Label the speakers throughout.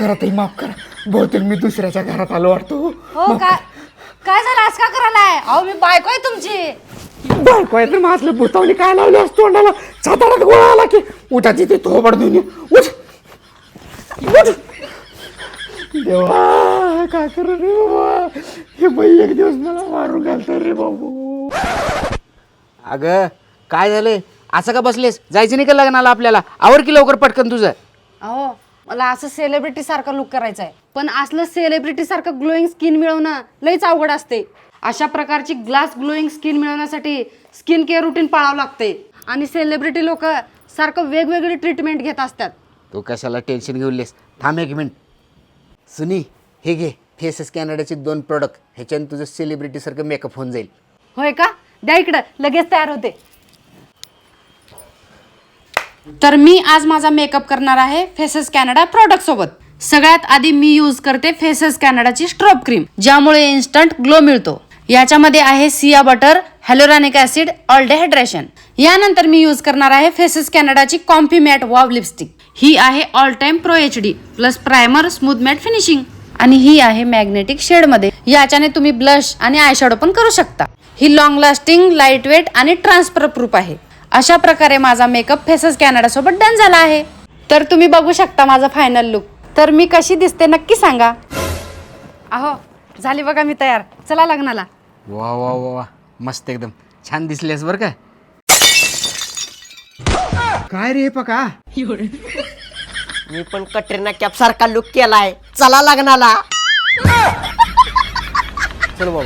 Speaker 1: करा ताई, माफ करा. बहुतेक मी दुसऱ्याच्या घरात आलो वाटतो.
Speaker 2: हो काय झालं आज का करायलाय? अहो मी बायको आहे तुमची.
Speaker 1: बायको आहे तर माझलं भूतावली काय लावली असतो तोंडाला. सातारात गोळा आला की उठा तिथे थोबड देऊन ये. उठ उठ. देवा काय करू रे बाबा, हे बाई एक दिवस मला मारून घालतो रे बाबू.
Speaker 3: अगं काय झालंय, असं का बसलेस? जायचं नाही का लग्नाला आपल्याला? आवर की लवकर पटकन तुझं.
Speaker 2: अहो मला असं सेलिब्रिटी सारखं लुक करायचं आहे, पण असलं सेलिब्रिटी सारखं ग्लोईंग स्किन मिळवणं लईच अवघड असते. अशा प्रकारची ग्लास ग्लोईंग स्किन मिळवण्यासाठी स्किन केअर रुटीन पाळावं लागते आणि सेलिब्रिटी लोक सारखं वेगवेगळी ट्रीटमेंट घेत असतात.
Speaker 3: तू कशाला टेन्शन घेऊलेस? थांब एक मिनिट. सुनी हे घे, फेसेस कॅनडाचे 2 प्रोडक्ट. ह्याच्यानं तुझं सेलिब्रिटीसारखं मेकअप होऊन जाईल.
Speaker 2: होय का? द्या इकडं, लगेच तयार होते. तर मी आज माझा मेकअप करणार आहे फेसेस कॅनडा प्रोडक्ट सोबत. सगळ्यात आधी मी यूज करते फेसेस कॅनडाची स्ट्रोब क्रीम, ज्यामुळे इन्स्टंट ग्लो मिळतो. याच्यामध्ये आहे shea butter, hyaluronic acid, all day hydration. यानंतर मी यूज करणार आहे फेसेस कॅनडाची कॉम्फी मॅट वॉव लिपस्टिक. ही आहे all time pro HD plus primer smooth matte finishing आणि ही आहे मॅग्नेटिक शेड मध्ये. याच्याने तुम्ही ब्लश आणि आयशॅडो पण करू शकता. ही लॉंग लास्टिंग, लाईट वेट आणि ट्रान्सफर प्रूफ आहे. अशा प्रकारे माझा मेकअप फेसेस कॅनडा सोबत डन झाला आहे. तर तुम्ही बघू शकता माझा फायनल लुक. तर मी कशी दिसते नक्की सांगा. अहो झाली बघा मी तयार. चला लग्नाला.
Speaker 3: वा वा वा वा, मस्त एकदम छान दिसलीस बरं का.
Speaker 1: काय रे पका,
Speaker 4: मी पण कटरीना कॅफ सारखा लुक केलाय. चला लग्नाला.
Speaker 3: चल बाबा.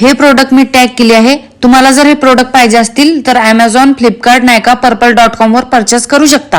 Speaker 2: हे प्रोडक्ट मी टॅग केले आहे. तुम्हाला जर हे प्रोडक्ट पाहिजे असतील तर Amazon, फ्लिपकार्ट, नायका, पर्पल.com वर परचेस करू शकता.